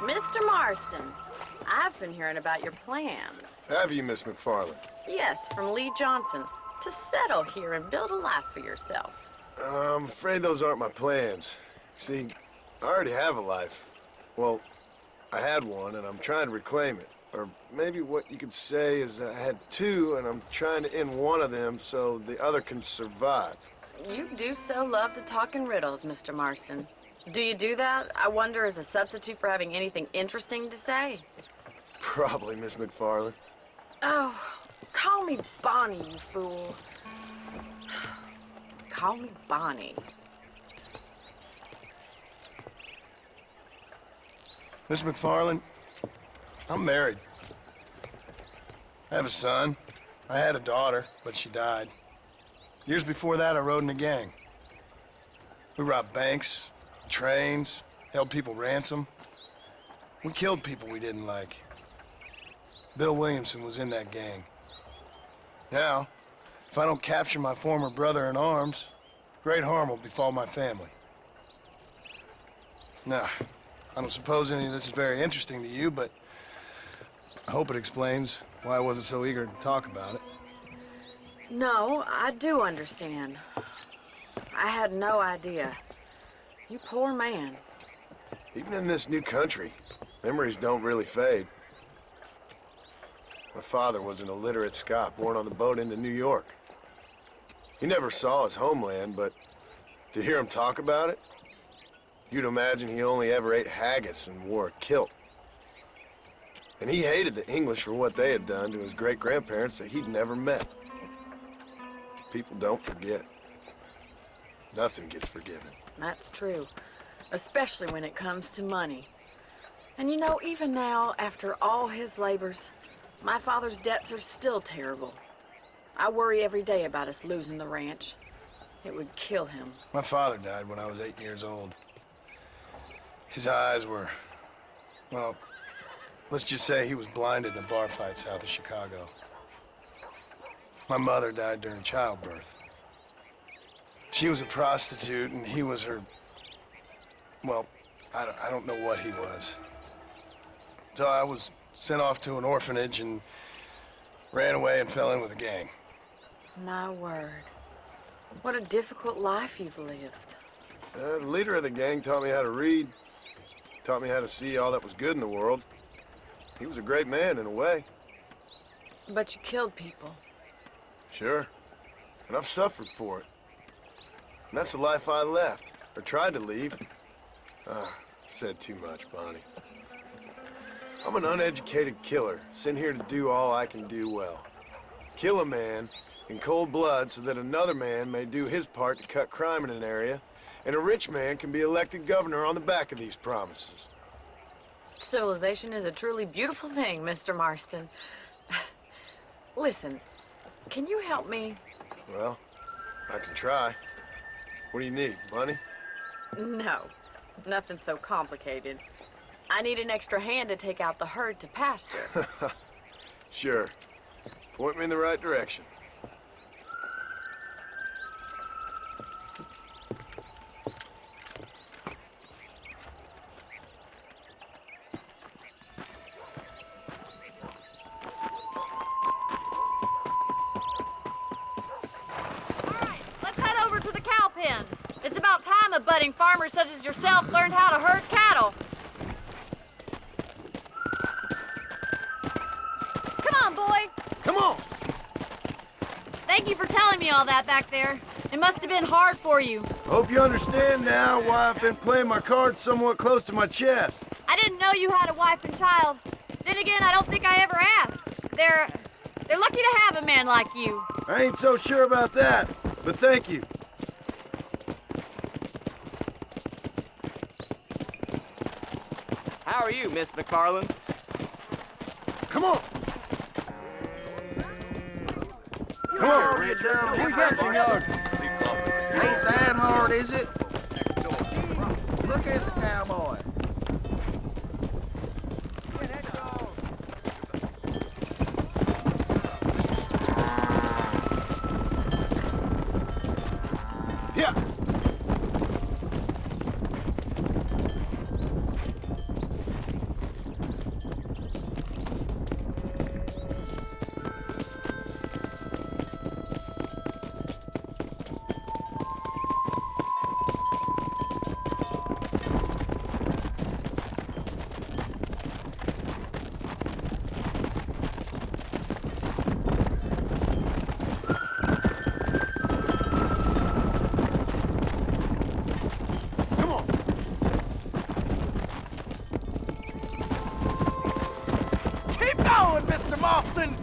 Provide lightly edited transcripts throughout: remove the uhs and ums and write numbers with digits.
Mr. Marston, I've been hearing about your plans. Have you, Miss McFarland? Yes, from Lee Johnson, to settle here and build a life for yourself. I'm afraid those aren't my plans. See, I already have a life. Well, I had one, and I'm trying to reclaim it. Or maybe what you could say is I had two, and I'm trying to end one of them so the other can survive. You do so love to talk in riddles, Mr. Marston. Do you do that, I wonder, as a substitute for having anything interesting to say? Probably, Miss McFarland. Oh, call me Bonnie, you fool. Call me Bonnie. Miss McFarland, I'm married. I have a son. I had a daughter, but she died. Years before that, I rode in a gang. We robbed banks, trains, held people ransom. We killed people we didn't like. Bill Williamson was in that gang. Now, if I don't capture my former brother in arms, great harm will befall my family. Now, I don't suppose any of this is very interesting to you, but I hope it explains why I wasn't so eager to talk about it. No, I do understand. I had no idea. You poor man. Even in this new country, memories don't really fade. My father was an illiterate Scot born on the boat into New York. He never saw his homeland, but to hear him talk about it, you'd imagine he only ever ate haggis and wore a kilt. And he hated the English for what they had done to his great-grandparents that he'd never met. People don't forget. Nothing gets forgiven. That's true, especially when it comes to money. And you know, even now, after all his labors, my father's debts are still terrible. I worry every day about us losing the ranch. It would kill him. My father died when I was 8 years old. His eyes were, well, let's just say he was blinded in a bar fight south of Chicago. My mother died during childbirth. She was a prostitute, and he was her, well, I don't know what he was. So I was sent off to an orphanage and ran away and fell in with a gang. My word. What a difficult life you've lived. The leader of the gang taught me how to read, taught me how to see all that was good in the world. He was a great man in a way. But you killed people. Sure. And I've suffered for it. And that's the life I left, or tried to leave. Said too much, Bonnie. I'm an uneducated killer, sent here to do all I can do well. Kill a man in cold blood so that another man may do his part to cut crime in an area, and a rich man can be elected governor on the back of these promises. Civilization is a truly beautiful thing, Mr. Marston. Listen, can you help me? Well, I can try. What do you need, money? No, nothing so complicated. I need an extra hand to take out the herd to pasture. Sure. Point me in the right direction. It's about time a budding farmer such as yourself learned how to herd cattle. Come on, boy. Come on! Thank you for telling me all that back there. It must have been hard for you. Hope you understand now why I've been playing my cards somewhat close to my chest. I didn't know you had a wife and child. Then again, I don't think I ever asked. They're lucky to have a man like you. I ain't so sure about that, but thank you. How are you, Miss McFarland? Come on! Come on, Richard. We got you, yard. Ain't that hard, is it? Look at the cowboy. Yeah. Mr. Marston!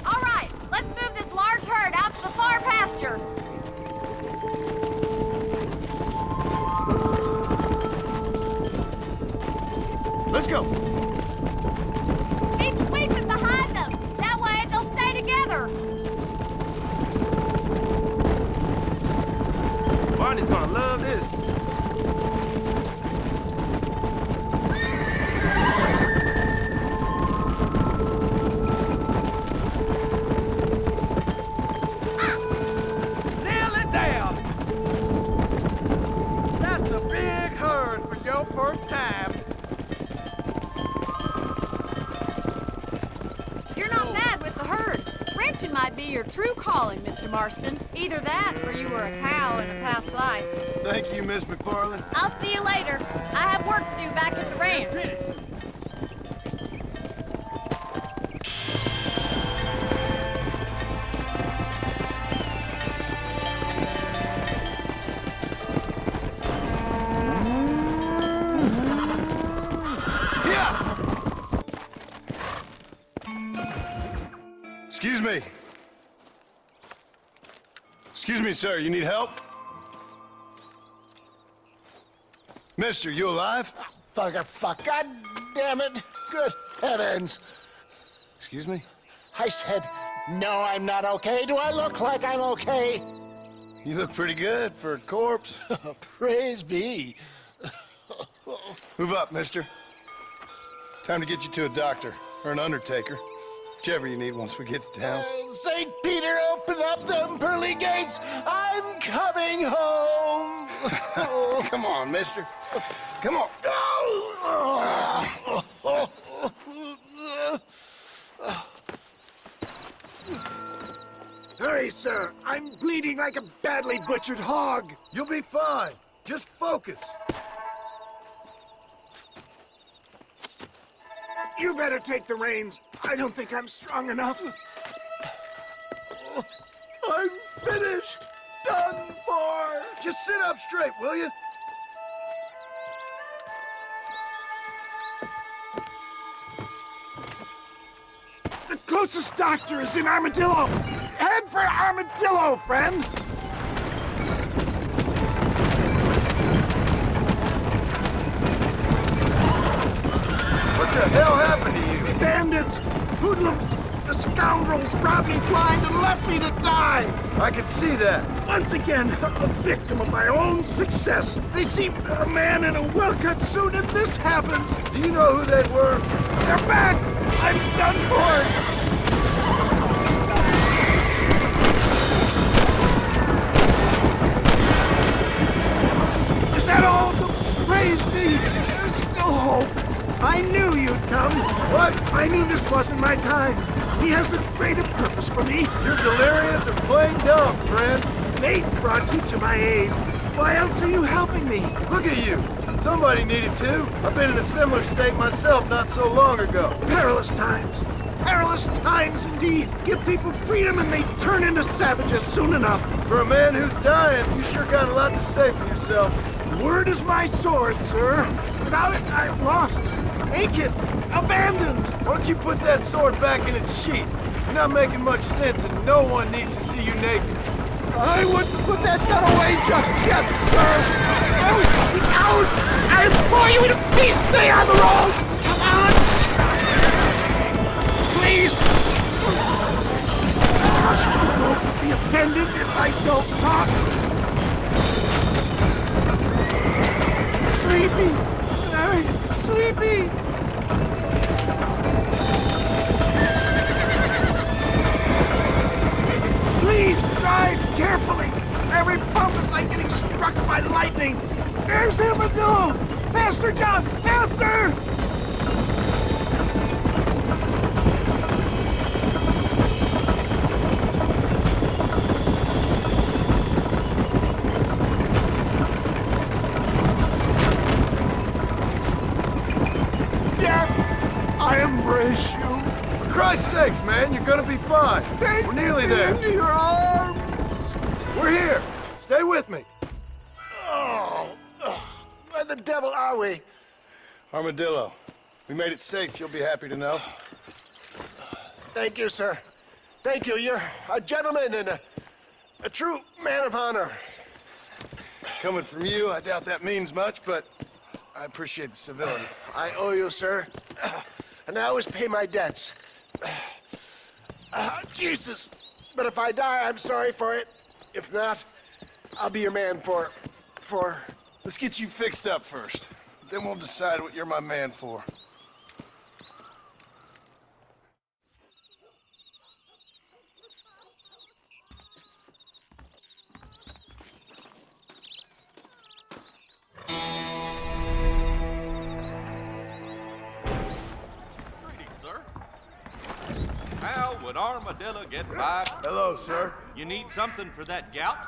All right, let's move this large herd out to the far pasture. Let's go. Keep sweeping behind them. That way they'll stay together. Barney's gonna love this. Nail it down! That's a big herd for your first time. You're not bad with the herd. Ranching might be your true calling, Mr. Marston. Either that or you were a cow in a past life. Thank you, Miss McFarland. I'll see you later. I have work to do back at the ranch. Excuse me. Excuse me, sir. You need help? Mister, you alive? Fuck. God damn it. Good heavens. Excuse me? I said, no, I'm not okay. Do I look like I'm okay? You look pretty good for a corpse. Praise be. Move up, mister. Time to get you to a doctor or an undertaker. Whichever you need once we get to town. St. Peter, open up them pearly gates. I'm coming home. Come on, mister. Come on. Hurry, sir. I'm bleeding like a badly butchered hog. You'll be fine. Just focus. You better take the reins. I don't think I'm strong enough. I'm finished. Done for. Just sit up straight, will you? The closest doctor is in Armadillo. Head for Armadillo, friend. What the hell happened to you? Bandits, hoodlums, the scoundrels robbed me blind and left me to die. I can see that. Once again, a victim of my own success. They see a man in a well-cut suit and this happens. Do you know who they were? They're back. I'm done for. Is that all? Praise be. There's still hope. I knew you'd come. What? I knew this wasn't my time. He has a greater purpose for me. You're delirious and plain dumb, friend. Nate brought you to my aid. Why else are you helping me? Look at you. Somebody needed to. I've been in a similar state myself not so long ago. Perilous times. Perilous times indeed. Give people freedom and they turn into savages soon enough. For a man who's dying, you sure got a lot to say for yourself. Word is my sword, sir. Without it, I'm lost. Naked. Abandoned. Why don't you put that sword back in its sheath? You're not making much sense and no one needs to see you naked. I wouldn't put that gun away just yet, sir. Out! I implore you to please stay on the road! Come on! Please! Trust me, you won't be offended if I don't talk. Sleepy! Very sleepy! Please drive carefully! Every bump is like getting struck by lightning! There's Armadillo! Faster, John! Faster! Death! I embrace you! For Christ's sakes, man, you're gonna be fine. We're nearly there. Into your arms! We're here. Stay with me. Oh, where the devil are we? Armadillo. We made it safe, you'll be happy to know. Thank you, sir. Thank you. You're a gentleman and a true man of honor. Coming from you, I doubt that means much, but I appreciate the civility. I owe you, sir. And I always pay my debts. Jesus. But if I die, I'm sorry for it. If not, I'll be your man for... Let's get you fixed up first. Then we'll decide what you're my man for. How would Armadillo get by? Hello, sir. You need something for that gout?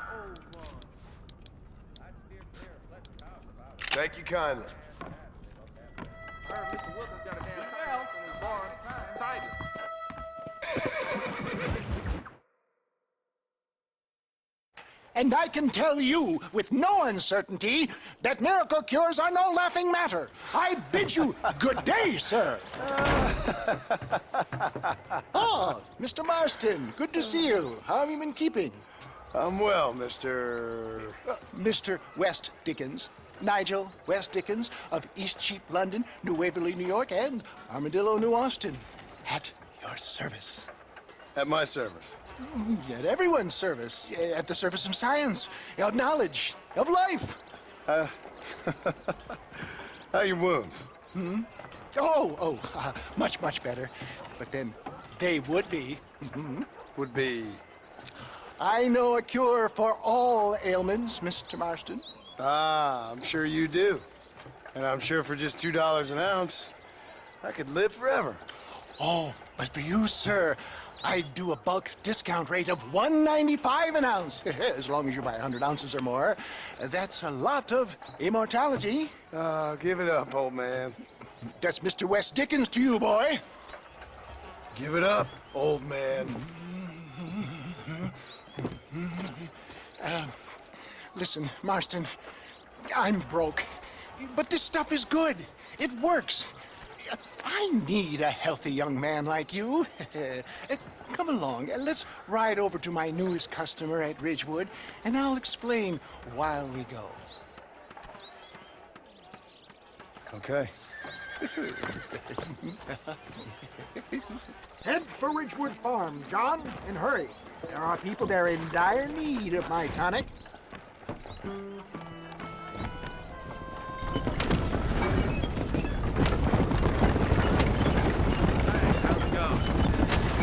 Thank you kindly. And I can tell you with no uncertainty that miracle cures are no laughing matter. I bid you good day, sir. Oh, Mr. Marston, good to see you. How have you been keeping? I'm well, Mr. Mr. West Dickens. Nigel West Dickens of Eastcheap, London, New Waverly, New York, and Armadillo, New Austin. At your service. At my service. At everyone's service. At the service of science, of knowledge, of life. How are your wounds? Much, much better. But then they would be. Would be... I know a cure for all ailments, Mr. Marston. Ah, I'm sure you do. And I'm sure for just $2 an ounce, I could live forever. Oh, but for you, sir, I do a bulk discount rate of $1.95 an ounce. As long as you buy 100 ounces or more. That's a lot of immortality. Give it up, old man. That's Mr. West Dickens to you, boy. Give it up, old man. Listen, Marston, I'm broke, but this stuff is good. It works. I need a healthy young man like you. Come along, and let's ride over to my newest customer at Ridgewood, and I'll explain while we go. Okay. Head for Ridgewood Farm, John, and hurry. There are people there in dire need of my tonic.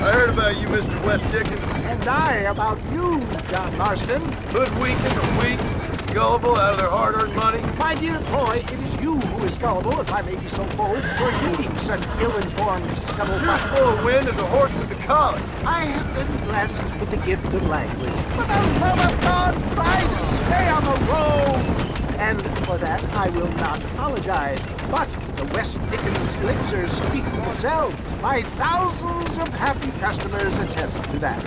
I heard about you, Mr. West Dickens. And I about you, John Marston. Hoodwinking the weak, gullible out of their hard-earned money. My dear boy, it is you who is gullible, if I may be so bold, for leading such ill-informed You're scuttlebutt. full of wind as a horse with the collar. I have been blessed with the gift of language. For the love of God, try to stay on the road. And for that, I will not apologize. But the West Dickens elixirs speak for themselves. My thousands of happy customers attest to that.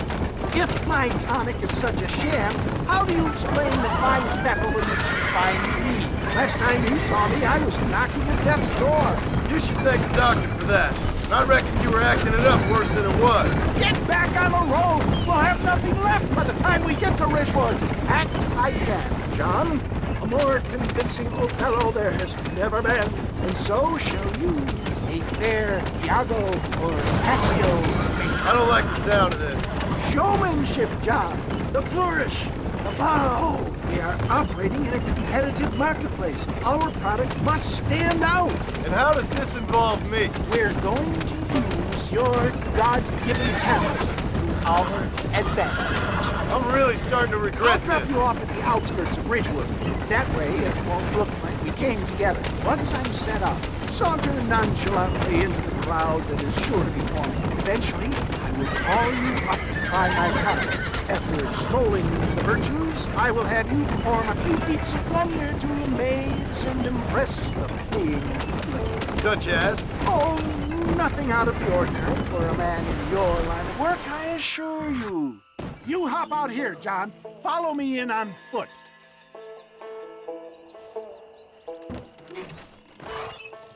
If my tonic is such a sham, how do you explain the fine fettle in which you find me? Last time you saw me, I was knocking at death's door. You should thank the doctor for that. I reckon you were acting it up worse than it was. Get back on the road! We'll have nothing left by the time we get to Ridgewood. Act I can, John. A more convincing Othello there has never been, and so shall you. A fair Iago or Cassio. I don't like the sound of this. Showmanship, John. The flourish. The bow. We are operating in a competitive marketplace. Our product must stand out. And how does this involve me? We're going to use your God-given talents to our advantage. I'm really starting to regret I'll drop this. you off at the outskirts of Ridgewood. That way, it won't look like we came together. Once I'm set up, saunter nonchalantly into the crowd that is sure to be forming. Eventually, I will call you up to try my tonic. After extolling the virtues, I will have you perform a few feats of wonder to amaze and impress the paying public. Such as? Oh, nothing out of the ordinary for a man in your line of work, I assure you. You hop out here, John. Follow me in on foot.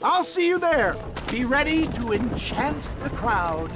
I'll see you there. Be ready to enchant the crowd.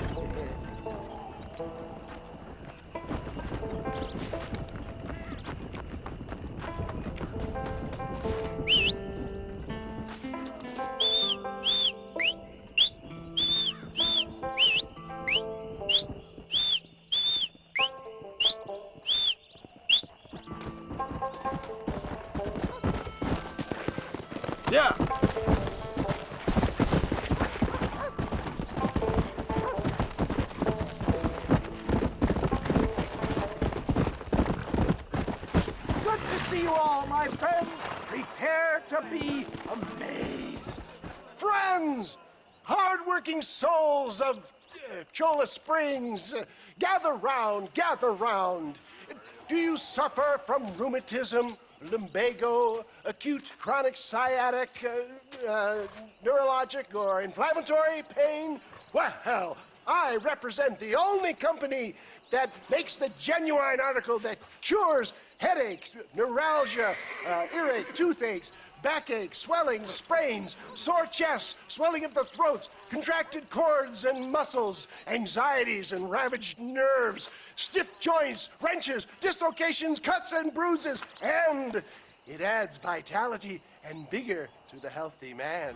friends, hard-working souls of Cholla Springs, gather round, gather round. Do you suffer from rheumatism, lumbago, acute chronic sciatic, neurologic, or inflammatory pain? Well, I represent the only company that makes the genuine article that cures headaches, neuralgia, earache, toothaches, backache, swelling, sprains, sore chests, swelling of the throats, contracted cords and muscles, anxieties and ravaged nerves, stiff joints, wrenches, dislocations, cuts and bruises, and it adds vitality and vigor to the healthy man.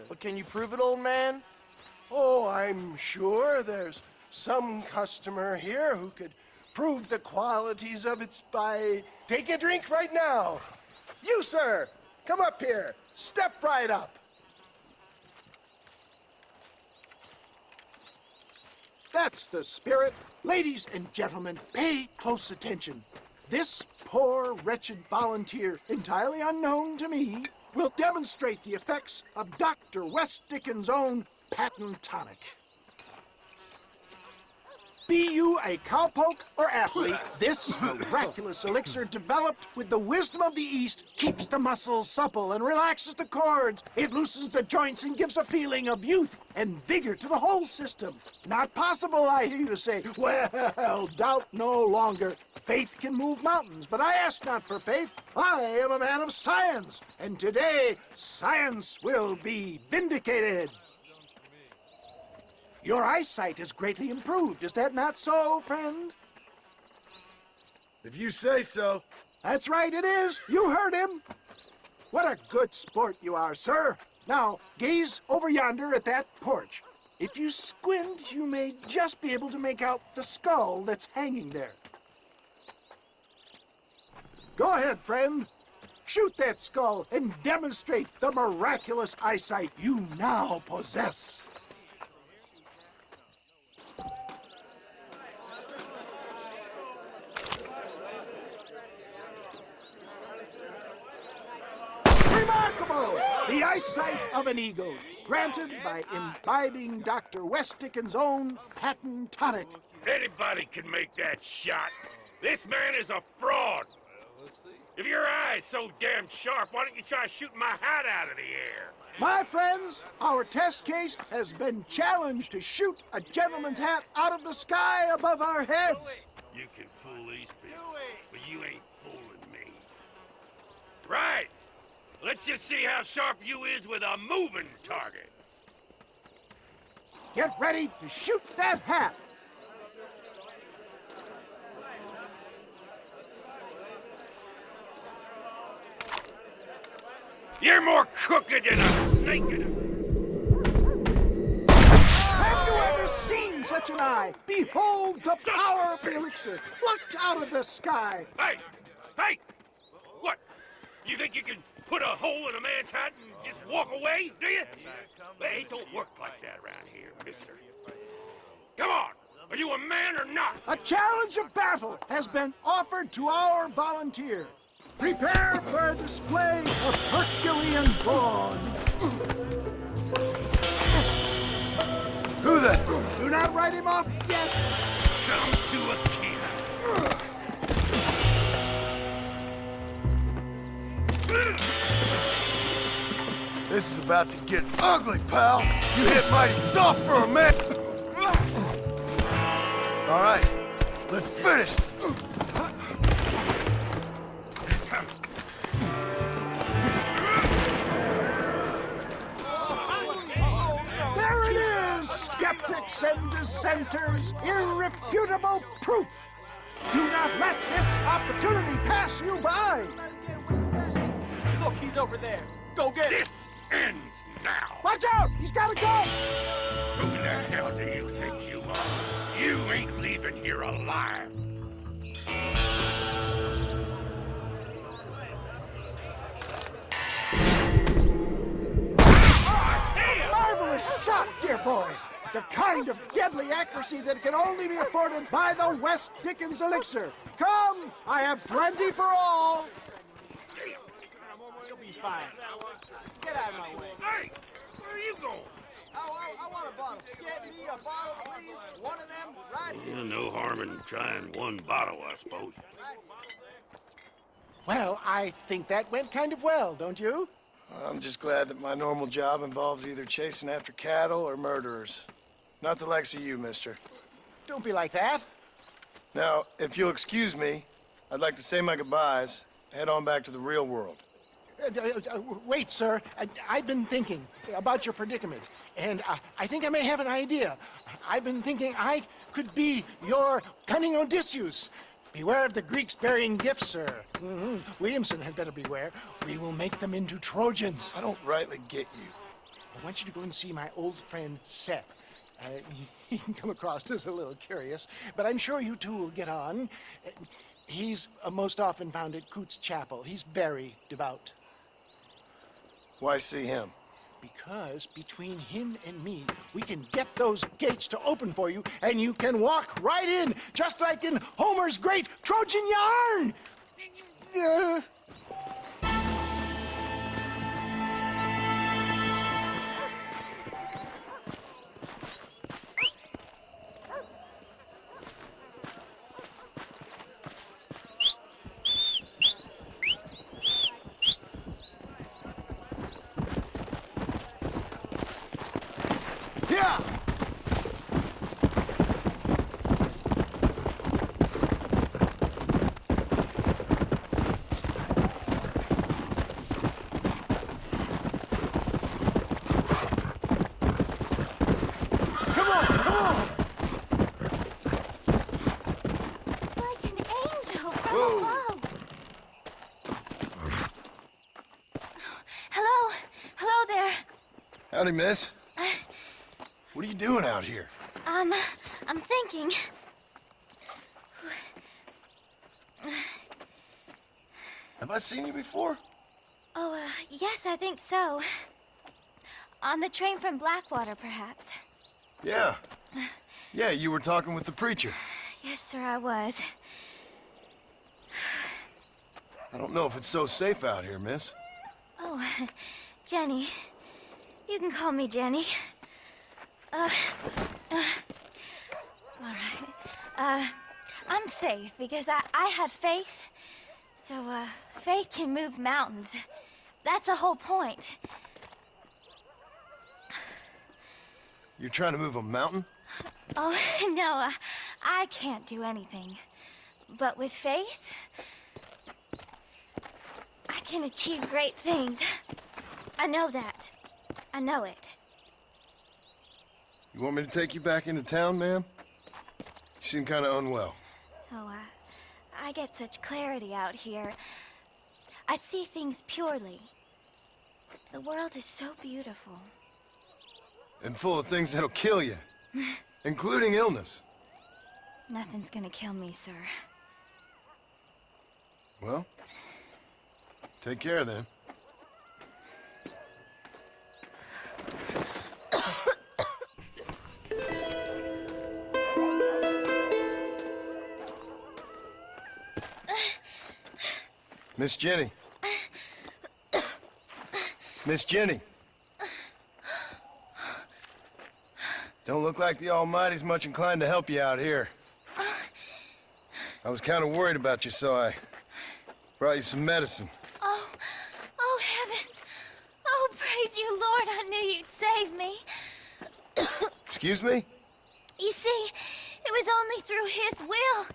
But can you prove it, old man? Oh, I'm sure there's some customer here who could prove the qualities of it by taking a drink right now. You, sir, come up here. Step right up. That's the spirit. Ladies and gentlemen, pay close attention. This poor, wretched volunteer, entirely unknown to me, will demonstrate the effects of Dr. West Dickens' own patent tonic. Be you a cowpoke or athlete, this miraculous elixir developed with the wisdom of the East keeps the muscles supple and relaxes the cords. It loosens the joints and gives a feeling of youth and vigor to the whole system. Not possible, I hear you say. Well, doubt no longer. Faith can move mountains, but I ask not for faith. I am a man of science, and today science will be vindicated. Your eyesight has greatly improved. Is that not so, friend? If you say so. That's right, it is. You heard him. What a good sport you are, sir. Now, gaze over yonder at that porch. If you squint, you may just be able to make out the skull that's hanging there. Go ahead, friend. Shoot that skull and demonstrate the miraculous eyesight you now possess. Remarkable! The eyesight of an eagle, granted by imbibing Dr. West Dickens' own patent tonic. Anybody can make that shot. This man is a fraud. If your eye's so damn sharp, why don't you try shooting my hat out of the air? My friends, our test case has been challenged to shoot a gentleman's hat out of the sky above our heads. You can fool these people, but you ain't fooling me. Right. Let's just see how sharp you is with a moving target. Get ready to shoot that hat. You're more crooked than a snake. Have you ever seen such an eye? Behold the power of the elixir. Look out of the sky. Hey! Hey! What? You think you can put a hole in a man's hat and just walk away, do you? Hey, it don't work like that around here, mister. Come on! Are you a man or not? A challenge of battle has been offered to our volunteer. Prepare for a display of Herculean brawn. Who that? Do not write him off yet. Come to a kid. This is about to get ugly, pal. You hit mighty soft for a man. All right, let's finish. There it is, skeptics and dissenters, irrefutable proof. Do not let this opportunity pass you by. Look, he's over there. Go get him. This ends now. Watch out, he's got a gun. Who the hell do you think you are? You ain't leaving here alive. Marvelous shot, dear boy. The kind of deadly accuracy that can only be afforded by the West Dickens elixir. Come, I have plenty for all. You'll be fine. Get out of my way. Hey! Get me a bottle, please. One of them right here. Yeah, no harm in trying one bottle, I suppose. Well, I think that went kind of well, don't you? I'm just glad that my normal job involves either chasing after cattle or murderers. Not the likes of you, mister. Don't be like that. Now, if you'll excuse me, I'd like to say my goodbyes, head on back to the real world. Wait, sir. I've been thinking about your predicament, and I think I may have an idea. I've been thinking I could be your cunning Odysseus. Beware of the Greeks bearing gifts, sir. Williamson had better beware. We will make them into Trojans. I don't rightly get you. I want you to go and see my old friend Seth. He can come across as a little curious, but I'm sure you two will get on. He's most often found at Coots Chapel. He's very devout. Why see him? Because between him and me, we can get those gates to open for you, and you can walk right in, just like in Homer's great Trojan yarn! Yeah! Come on, come on! Like an angel from Whoa. above. Hello? Hello there. Howdy, miss. What are you doing out here? I'm thinking. Have I seen you before? Oh, yes, I think so. On the train from Blackwater, perhaps. Yeah. Yeah, you were talking with the preacher. Yes, sir, I was. I don't know if it's so safe out here, miss. Oh, Jenny. You can call me Jenny. All right. I'm safe because I have faith. So, faith can move mountains. That's the whole point. You're trying to move a mountain? Oh, no, I can't do anything. But with faith, I can achieve great things. I know that. I know it. You want me to take you back into town, ma'am? You seem kind of unwell. Oh, I get such clarity out here. I see things purely. The world is so beautiful. And full of things that'll kill you. Including illness. Nothing's gonna kill me, sir. Well, take care then. Miss Jenny. Miss Jenny. Don't look like the Almighty's much inclined to help you out here. I was kind of worried about you, so I brought you some medicine. Oh heavens! Oh, praise you, Lord! I knew you'd save me. Excuse me? You see, it was only through His will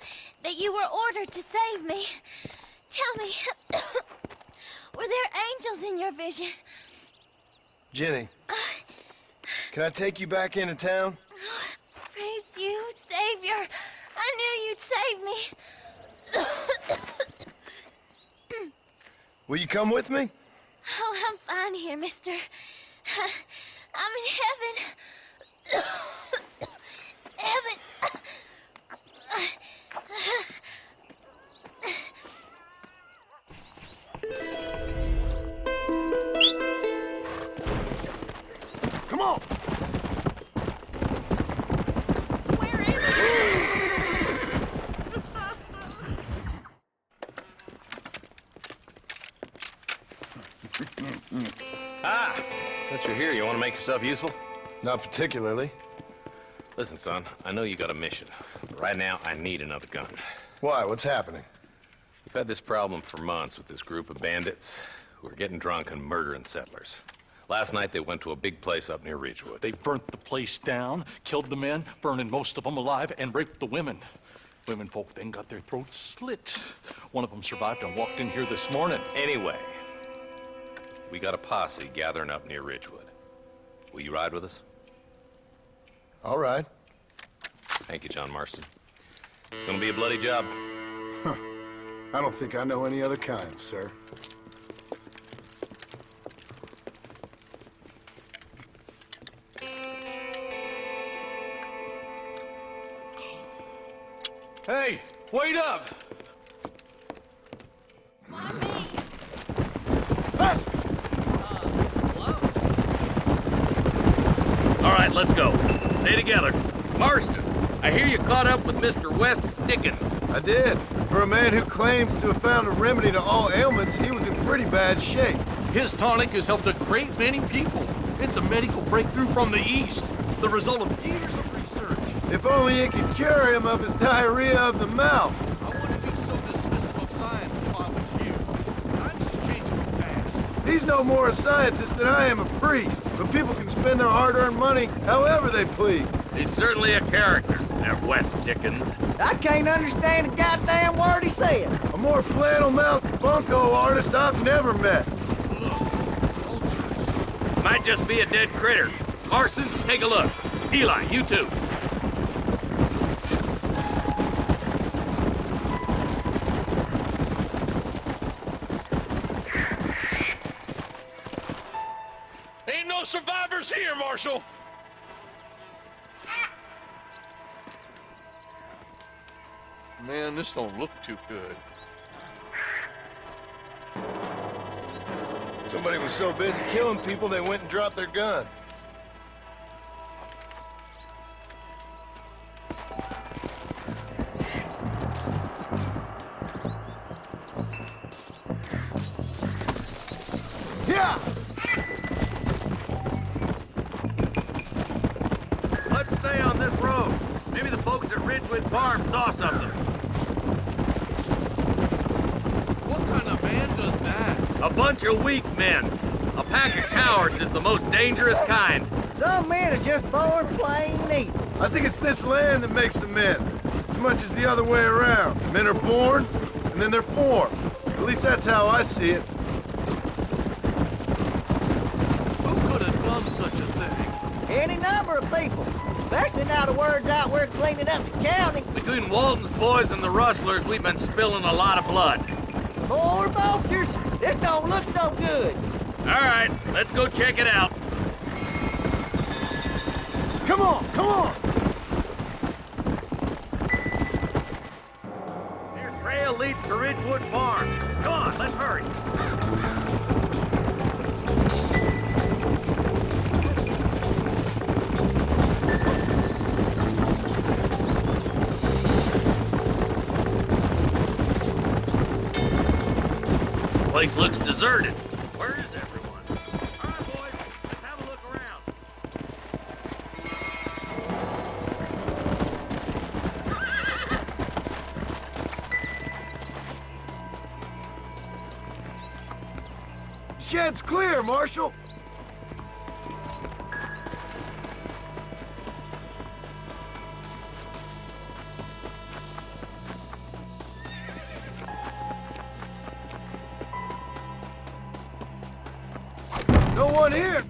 that you were ordered to save me. Tell me, were there angels in your vision? Jenny, can I take you back into town? Praise you, Savior. I knew you'd save me. Will you come with me? Oh, I'm fine here, mister. I'm in heaven. Heaven. Come on! Where is Ah, since you're here, you want to make yourself useful? Not particularly. Listen, son, I know you got a mission, but right now I need another gun. Why? What's happening? We've had this problem for months with this group of bandits who are getting drunk and murdering settlers. Last night they went to a big place up near Ridgewood. They burnt the place down, killed the men, burning most of them alive, and raped the women. Women folk then got their throats slit. One of them survived and walked in here this morning. Anyway, we got a posse gathering up near Ridgewood. Will you ride with us? All right. Thank you, John Marston. It's gonna be a bloody job. Huh. I don't think I know any other kind, sir. Hey, wait up! All right, let's go. Stay together. Marston, I hear you caught up with Mr. West Dickens. I did. For a man who claims to have found a remedy to all ailments, he was in pretty bad shape. His tonic has helped a great many people. It's a medical breakthrough from the East, the result of years of research. If only it could cure him of his diarrhea of the mouth. I wouldn't be so dismissive of science if I was you. I'm just changing fast. He's no more a scientist than I am a priest, but people can spend their hard-earned money however they please. He's certainly a character, that West Dickens. I can't understand a goddamn word he said. A more flannel-mouthed bunco artist I've never met. Might just be a dead critter. Marston, take a look. Eli, you too. Ain't no survivors here, Marshal! Man, this don't look too good. Somebody was so busy killing people, they went and dropped their gun. Yeah! Let's stay on this road. Maybe the folks at Ridgewood Farm saw something. What kind of man does that? A bunch of weak men. A pack of cowards is the most dangerous kind. Some men are just born plain evil. I think it's this land that makes the men, as much as the other way around. Men are born, and then they're formed. At least that's how I see it. Who could have done such a thing? Any number of people. Especially now the word's out we're cleaning up the county. Between Walton's boys and the rustlers, we've been spilling a lot of blood. More vultures? This don't look so good. All right, let's go check it out. Come on, come on! Your trail leads to Ridgewood Farm. Come on, let's hurry. Place looks deserted. Where is everyone? All right, boys, let's have a look around. Shed's clear, Marshal. No one here.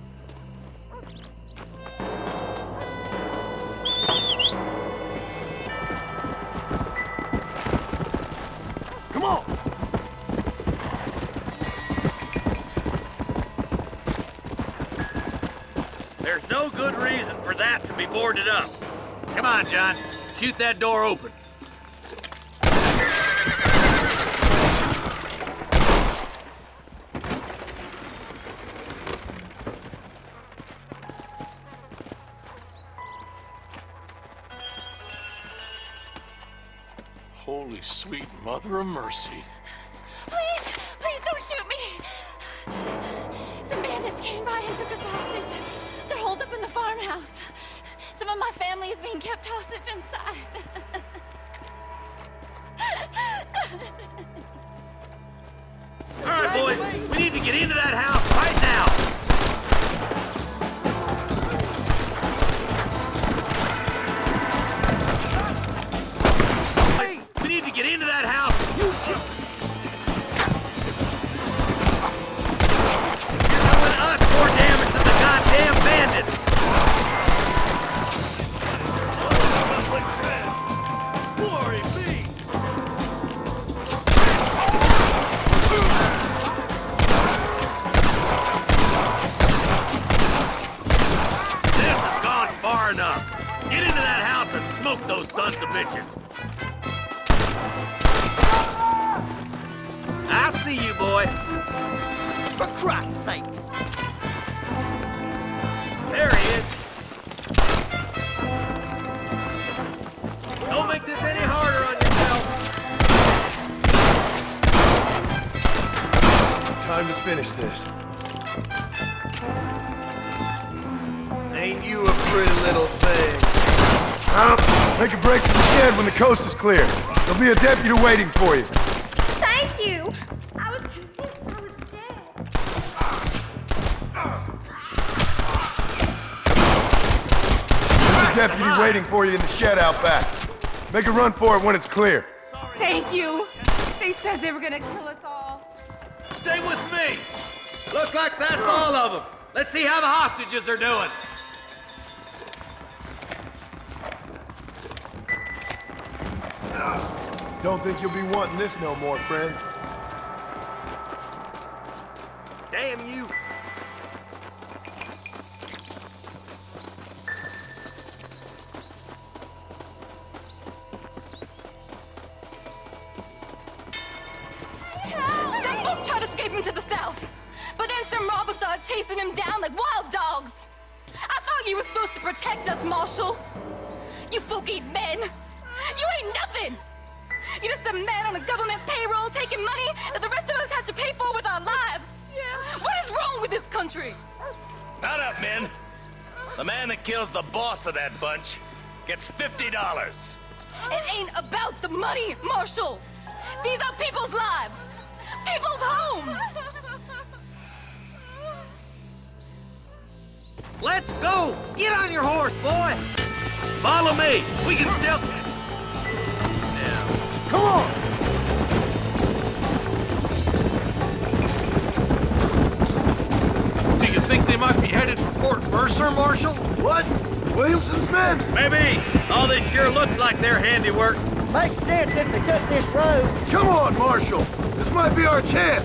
Come on. There's no good reason for that to be boarded up. Come on, John. Shoot that door open. Holy sweet mother of mercy. Please, please don't shoot me. Some bandits came by and took us hostage. They're holed up in the farmhouse. Some Some of my family is being kept hostage inside. All right, boys, we need to get into that house right now. We need to get into that house. You're doing us more damage than the goddamn bandits. Glory be. This has gone far enough. Get into that house and smoke those sons of bitches. I see you, boy. For Christ's sakes! There he is. Don't make this any harder on yourself. Time to finish this. Ain't you a pretty little thing? Make a break for the shed when the coast is clear. There'll be a deputy waiting for you. Thank you. I was convinced I was dead. There's a deputy waiting for you in the shed out back. Make a run for it when it's clear. Thank you. They said they were gonna kill us all. Stay with me. Looks like that's all of them. Let's see how the hostages are doing. Don't think you'll be wanting this no more, friend. Damn you. Some folk tried escaping to the south, but then some robbers started chasing him down like wild dogs. I thought you were supposed to protect us, Marshal. You folk ain't men. You ain't nothing. You're just a man on a government payroll taking money that the rest of us have to pay for with our lives. Yeah. What is wrong with this country? Not up, men. The man that kills the boss of that bunch gets $50. It ain't about the money, Marshal. These are people's lives. People's homes. Let's go. Get on your horse, boy. Follow me. We can still... Come on! Do you think they might be headed for Fort Mercer, Marshal? What? Williamson's men? Maybe. All this sure looks like their handiwork. Makes sense if they took this road. Come on, Marshal! This might be our chance!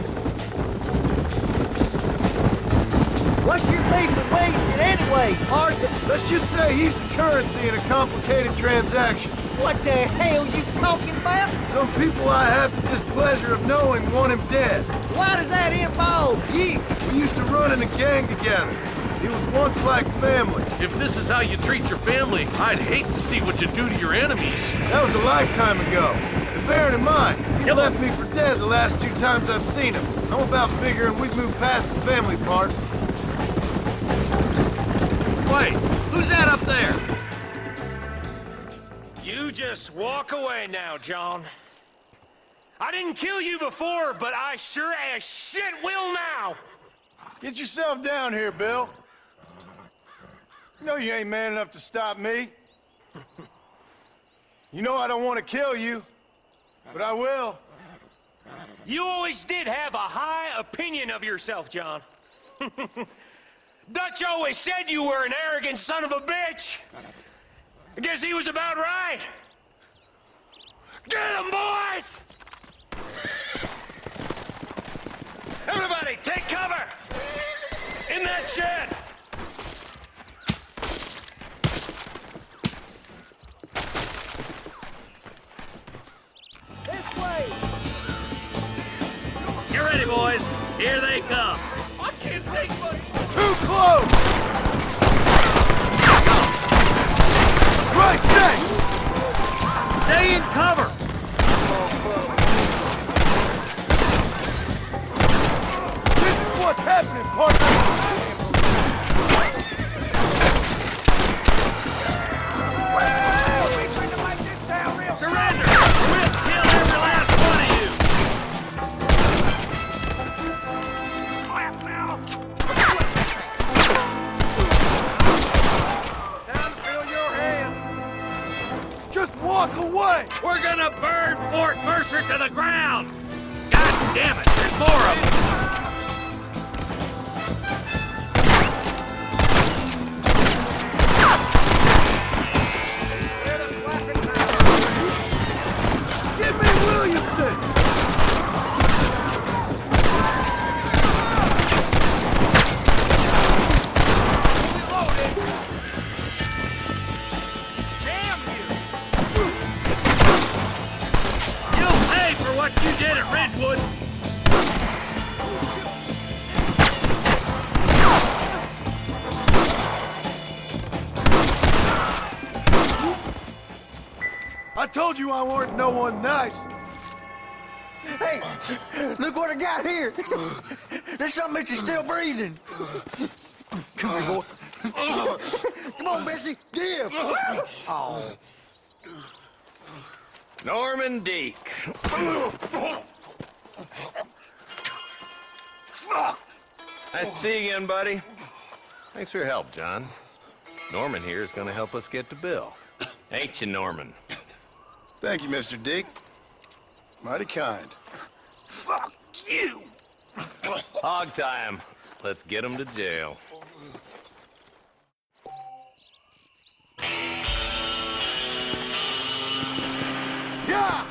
What's your beef with Williamson anyway, Marston? Let's just say he's the currency in a complicated transaction. What the hell you talking about? Some people I have the displeasure of knowing want him dead. Why does that involve you? We used to run in a gang together. He was once like family. If this is how you treat your family, I'd hate to see what you do to your enemies. That was a lifetime ago. And bearing in mind, he left me for dead the last 2 times I've seen him. I'm about figuring we've moved past the family part. Wait, who's that up there? You just walk away now, John. I didn't kill you before, but I sure as shit will now. Get yourself down here, Bill. You know you ain't man enough to stop me. You know I don't want to kill you, but I will. You always did have a high opinion of yourself, John. Dutch always said you were an arrogant son of a bitch. I guess he was about right. Get him, boys! Everybody, take cover! In that shed! This way! Get ready, boys. Here they come. I can't take much. Too close! Right, stay! Stay in cover. This is what's happening, partner! way! We're gonna burn Fort Mercer to the ground! God damn it, there's more of them! Give me Williamson! What you did at Ridgewood! I told you I weren't no one nice. Hey, look what I got here. There's something that you're still breathing. Come here, boy. Come on, Bessie, give. Oh. Norman Deek. Nice to see you again, buddy. Thanks for your help, John. Norman here is going to help us get to Bill. Ain't you, Norman? Thank you, Mr. Deek. Mighty kind. Fuck you! Hog time. Let's get him to jail. Yeah!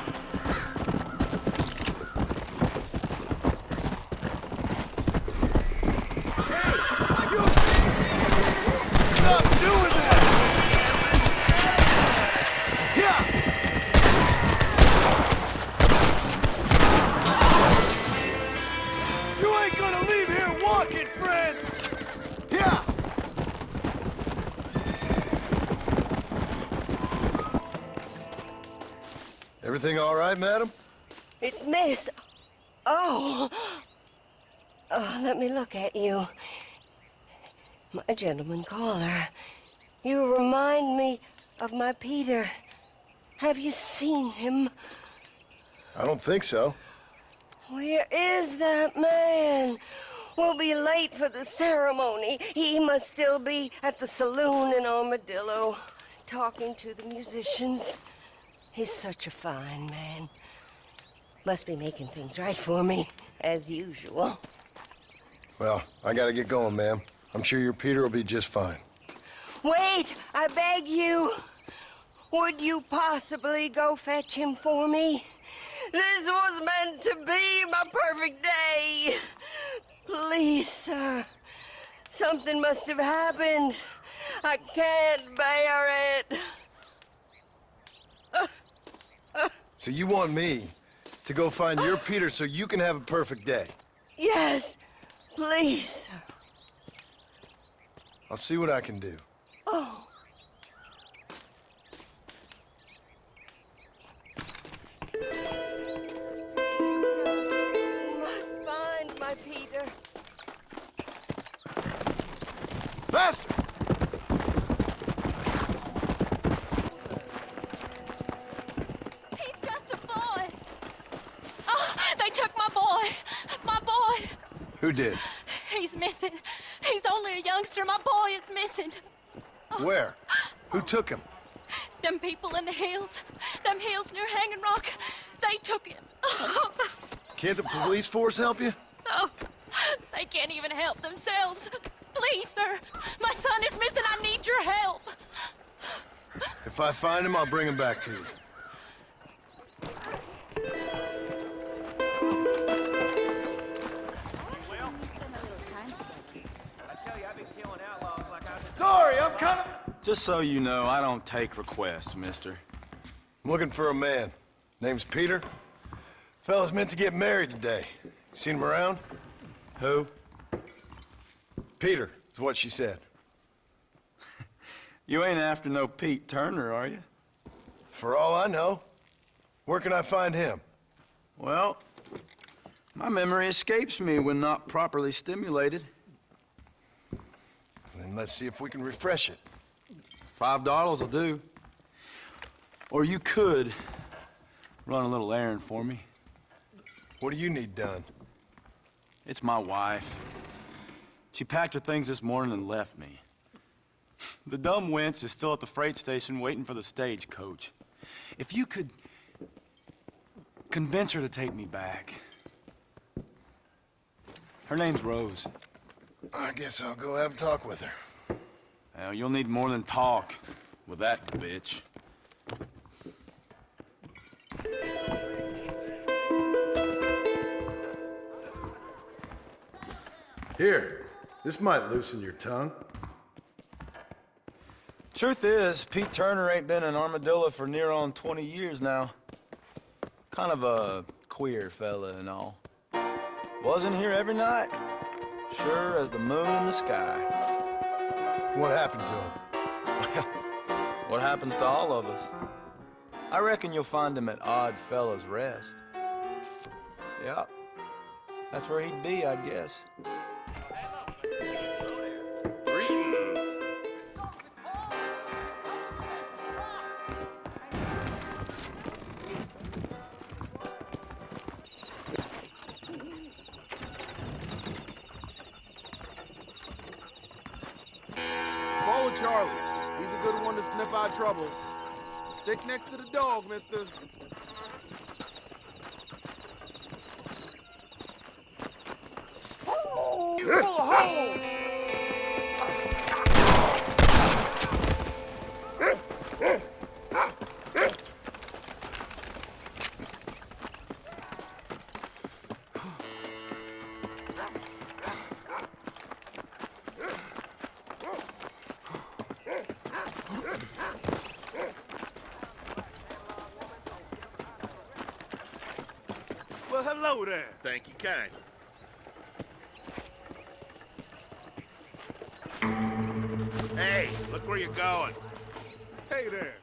Stop doing that! Yeah! You ain't gonna leave here walking, friend! Yeah! Everything all right, madam? It's Miss. Oh. Oh, let me look at you. My gentleman caller. You remind me of my Peter. Have you seen him? I don't think so. Where is that man? We'll be late for the ceremony. He must still be at the saloon in Armadillo, talking to the musicians. He's such a fine man. Must be making things right for me, as usual. Well, I gotta get going, ma'am. I'm sure your Peter will be just fine. Wait, I beg you. Would you possibly go fetch him for me? This was meant to be my perfect day. Please, sir. Something must have happened. I can't bear it. So you want me to go find your Peter so you can have a perfect day? Yes, please, sir. I'll see what I can do. Oh. Must find my Peter. Faster! He's just a boy. Oh, they took my boy. My boy. Who did? He's missing. He's only a youngster. My boy is missing. Where? Who took him? Them people in the hills. Them hills near Hanging Rock. They took him. Can't the police force help you? Oh, they can't even help themselves. Please, sir. My son is missing. I need your help. If I find him, I'll bring him back to you. Sorry, I'm kind of... Just so you know, I don't take requests, mister. I'm looking for a man. Name's Peter. Fella's meant to get married today. Seen him around? Who? Peter, is what she said. You ain't after no Pete Turner, are you? For all I know. Where can I find him? Well, my memory escapes me when not properly stimulated. Then let's see if we can refresh it. $5 will do. Or you could run a little errand for me. What do you need done? It's my wife. She packed her things this morning and left me. The dumb wench is still at the freight station waiting for the stagecoach. If you could convince her to take me back. Her name's Rose. I guess I'll go have a talk with her. Well, you'll need more than talk with that bitch. Here, this might loosen your tongue. Truth is, Pete Turner ain't been in Armadillo for near on 20 years now. Kind of a queer fella and all. Wasn't here every night. Sure as the moon in the sky. What happened to him? Well, what happens to all of us? I reckon you'll find him at Odd Fella's Rest. Yeah, that's where he'd be, I'd guess. Follow Charlie. He's a good one to sniff out trouble. Stick next to the dog, mister. You full of holes! Well, hello there. Thank you kindly. Hey, look where you're going. Hey there.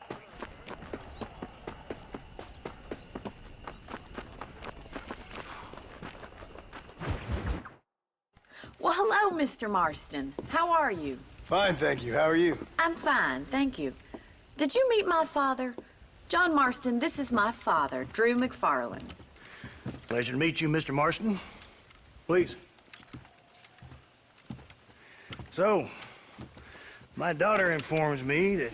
Well, hello, Mr. Marston. How are you? Fine, thank you. How are you? I'm fine, thank you. Did you meet my father? John Marston, this is my father, Drew McFarland. Pleasure to meet you, Mr. Marston. Please. So, my daughter informs me that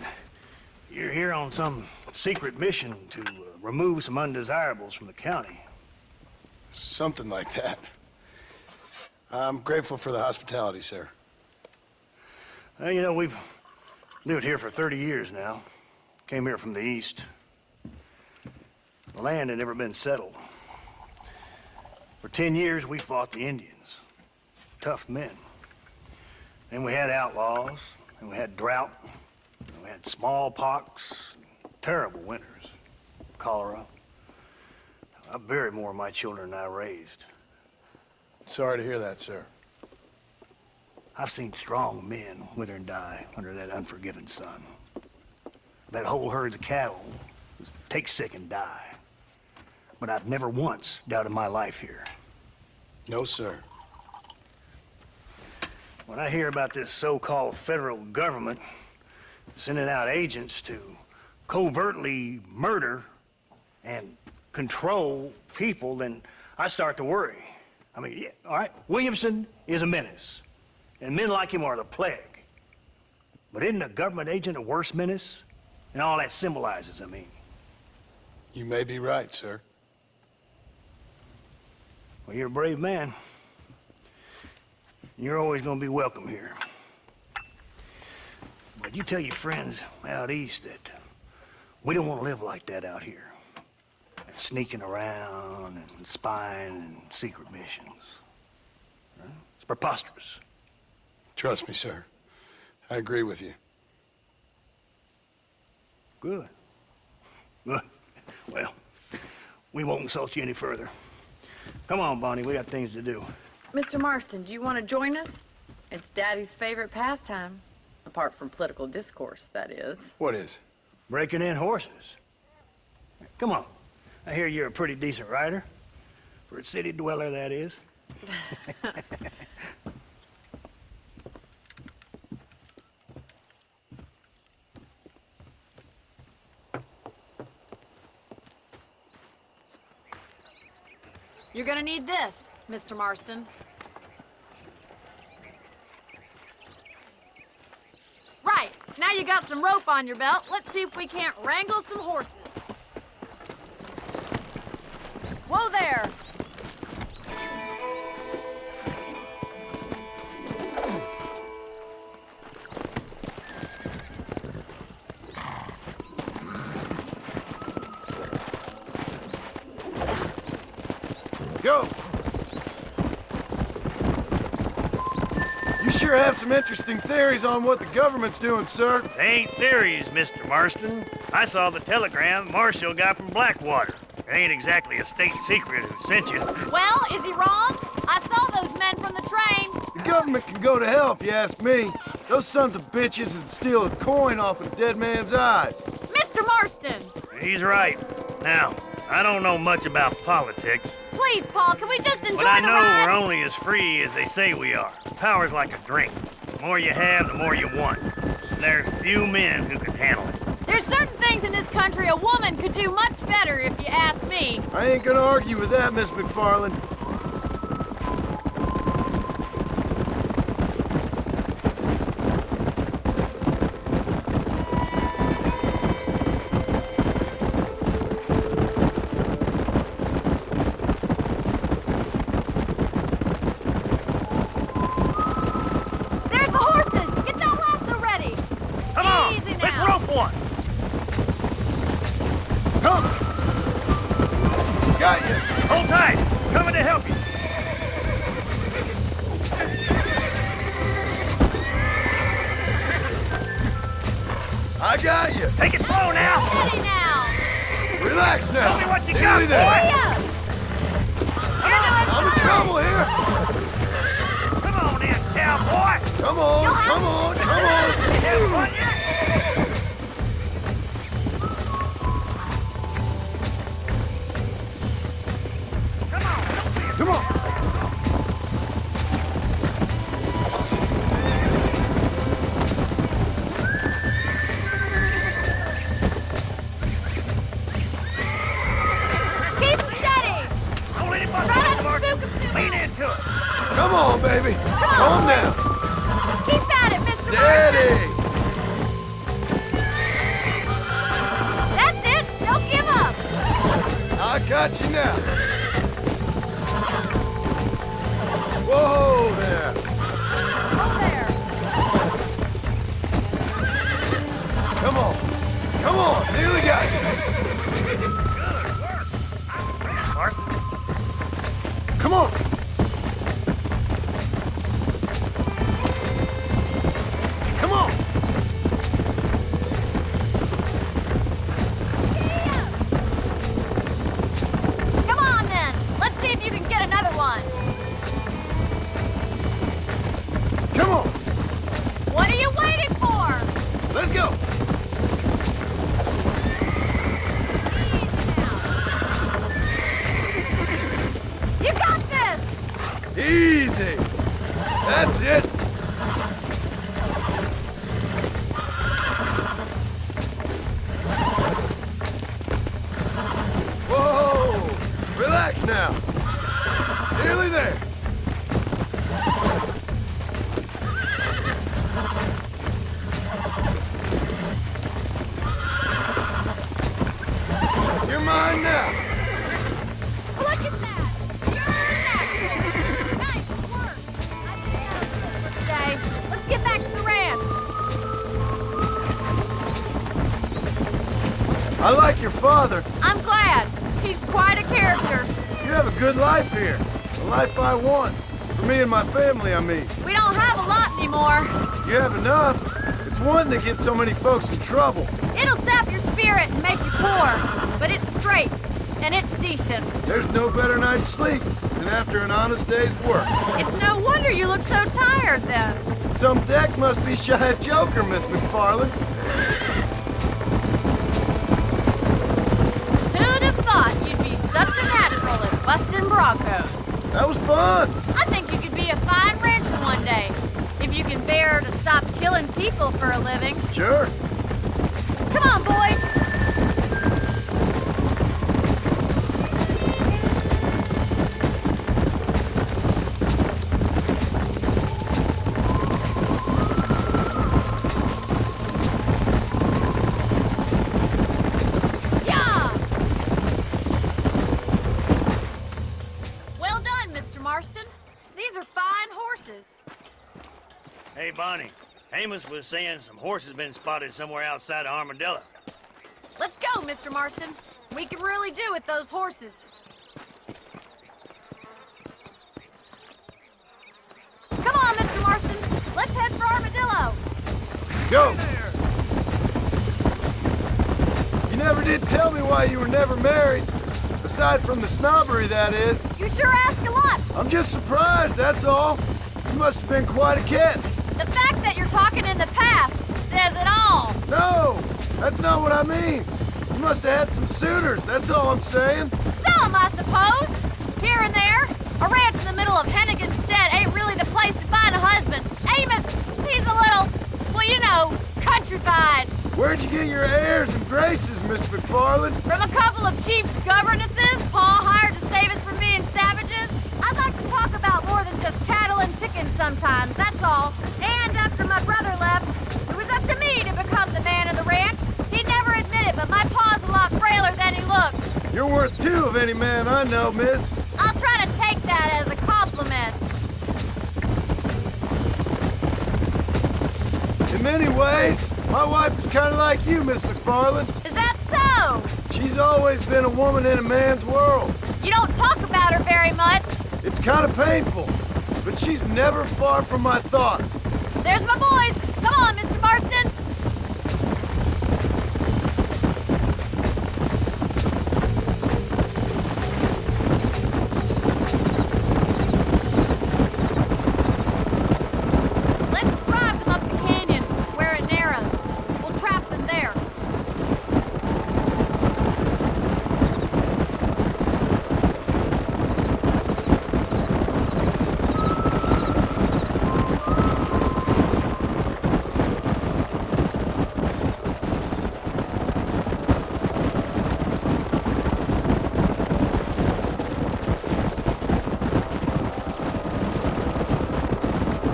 you're here on some secret mission to remove some undesirables from the county. Something like that. I'm grateful for the hospitality, sir. Well, you know, we've lived here for 30 years now. Came here from the east. The land had never been settled. For 10 years, we fought the Indians. Tough men. Then we had outlaws, and we had drought, and we had smallpox, terrible winters, cholera. I buried more of my children than I raised. Sorry to hear that, sir. I've seen strong men wither and die under that unforgiving sun. I've had whole herds of cattle take sick and die. But I've never once doubted my life here. No, sir. When I hear about this so-called federal government sending out agents to covertly murder and control people, then I start to worry. I mean, yeah, all right, Williamson is a menace, and men like him are the plague. But isn't a government agent a worse menace? And all that symbolizes, I mean. You may be right, sir. Well, you're a brave man. You're always gonna be welcome here. But you tell your friends out east that we don't want to live like that out here. Sneaking around and spying and secret missions. Right? It's preposterous. Trust me, sir. I agree with you. Good. Good. Well, we won't insult you any further. Come on, Bonnie, we got things to do. Mr. Marston, do you want to join us? It's Daddy's favorite pastime. Apart from political discourse, that is. What is? Breaking in horses. Come on. I hear you're a pretty decent rider. For a city dweller, that is. You're gonna need this, Mr. Marston. Right, now you got some rope on your belt, let's see if we can't wrangle some horses. there! Go! You sure have some interesting theories on what the government's doing, sir. They ain't theories, Mr. Marston. I saw the telegram Marshall got from Blackwater. It ain't exactly a state secret who sent you. Well, is he wrong? I saw those men from the train. The government can go to hell if you ask me. Those sons of bitches would steal a coin off a dead man's eyes. Mr. Marston! He's right. Now, I don't know much about politics, Please, Paul, can we just enjoy but I the know ride? we're only as free as they say we are. Power's like a drink. The more you have, the more you want. There's few men who can handle it. There's certain things in this country a woman could do much better, if you ask me. I ain't gonna argue with that, Miss McFarland. There's the horses! Get that lasso ready! Come on, Easy now. let's rope one. Come! Got you! Hold tight. Coming to help you. I got you! Take it slow now. Ready now! Relax now! Tell me what you Nearly got, there. Hurry up! You're doing I'm in fine. trouble here! Come on in, cowboy. Come on, come on, come on! Have fun yet? Come on, don't be a Come on! Keep steady! Don't let it bust Try you, not to Mark. spook 'em too Lean much. into it. Come on, baby! Calm down! Keep at it, Mr. Marston! Steady! That's it! Don't give up! I got you now! Whoa there! Hold there! Come on! Come on! Nearly got you! Marston. Come on! Come on! Come on, then! Let's see if you can get another one! Come on! What are you waiting for? Let's go! You got this! Easy! That's it! Whoa! Relax now! Nearly there! You're mine now! Look at that! Nice work! Today, let's get back to the ranch. I like your father. I'm glad. He's quite a character. You have a good life here. The life I want. For me and my family, I mean. We don't have a lot anymore. You have enough. It's one that gets so many folks in trouble. It'll sap your spirit and make you poor, but it's straight, and it's decent. There's no better night's sleep than after an honest day's work. It's no wonder you look so tired, then. Some deck must be shy of Joker, Miss McFarland. Who'd have thought you'd be such a natural at busting broncos? That was fun. I think you could be a fine rancher one day, if you can bear to stop killing people for a living. Sure. Come on, boys. Yeah! funny. Amos was saying some horses been spotted somewhere outside of Armadillo. Let's go, Mr. Marston. We can really do with those horses. Come on, Mr. Marston. Let's head for Armadillo. Go! You never did tell me why you were never married. Aside from the snobbery, that is. You sure ask a lot. I'm just surprised, that's all. You must have been quite a kid. The fact that you're talking in the past says it all. No, that's not what I mean. You must have had some suitors, that's all I'm saying. Some, I suppose. Here and there. A ranch in the middle of Hennigan's Stead ain't really the place to find a husband. Amos, he's a little, well, you know, countrified. Where'd you get your airs and graces, Miss McFarland? From a couple of cheap governesses Pa hired to save us from being savages. I'd like to talk about more than just cattle and chickens sometimes, that's all. And after my brother left, it was up to me to become the man of the ranch. He'd never admit it, but my pa's a lot frailer than he looks. You're worth two of any man I know, miss. I'll try to take that as a compliment. In many ways, my wife is kind of like you, Miss McFarland. Is that so? She's always been a woman in a man's world. You don't talk about her very much. It's kind of painful, but she's never far from my thoughts. There's my boys. Come on, Mr. Marston. Let's drive them up the canyon where it narrows. We'll trap them there.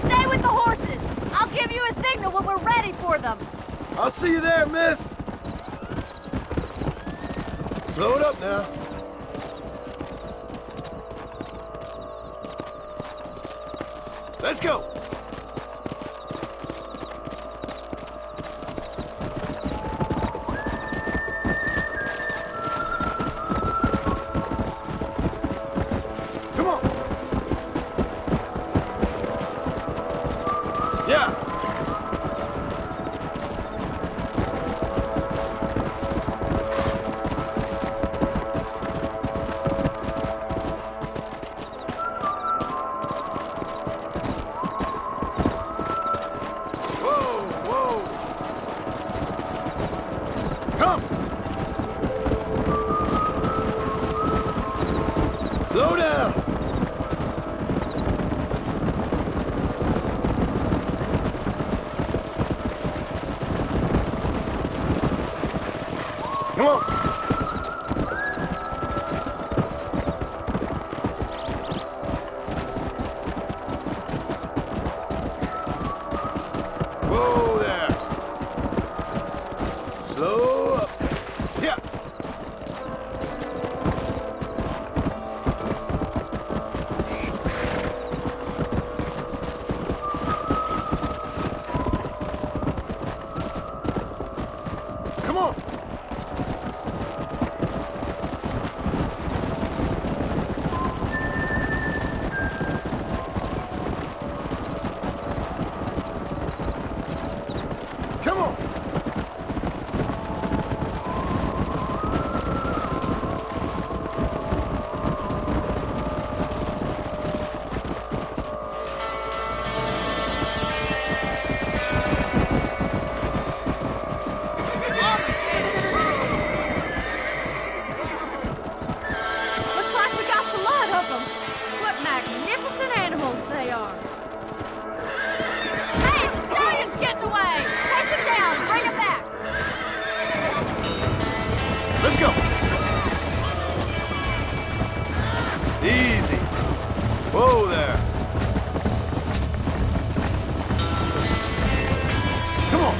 Stay with the horses. I'll give you a signal when we're ready for them. I'll see you there, miss. Slow it up now. Let's go. Come on. Yeah. Whoa, whoa. Come. Slow down. Come on. Whoa there. Slow up. Yeah. Come on. Come on. Looks like we got the lot of them. What magnificent animals they are. Hey, the stallion's getting away. Chase him down and bring him back. Let's go. Easy. Whoa there. Come on.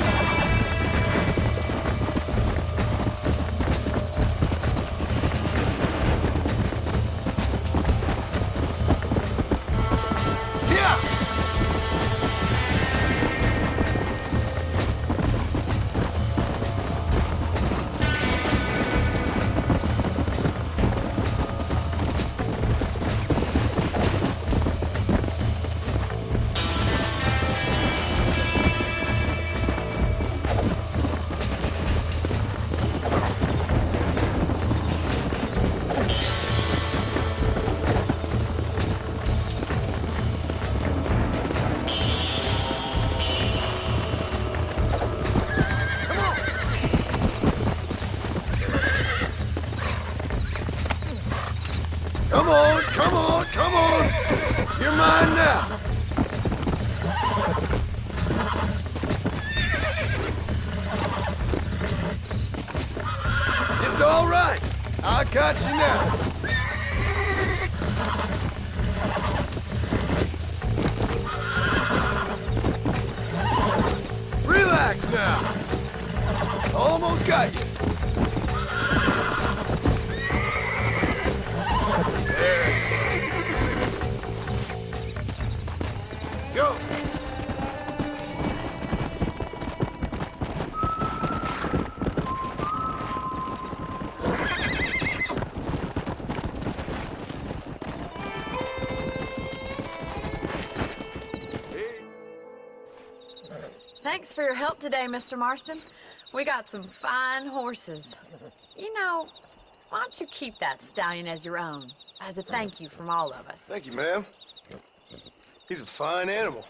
Yeah. All right, I got you now. Relax now. Almost got you. There. Go. Thanks for your help today, Mr. Marston. We got some fine horses. You know, why don't you keep that stallion as your own, as a thank you from all of us? Thank you, ma'am. He's a fine animal.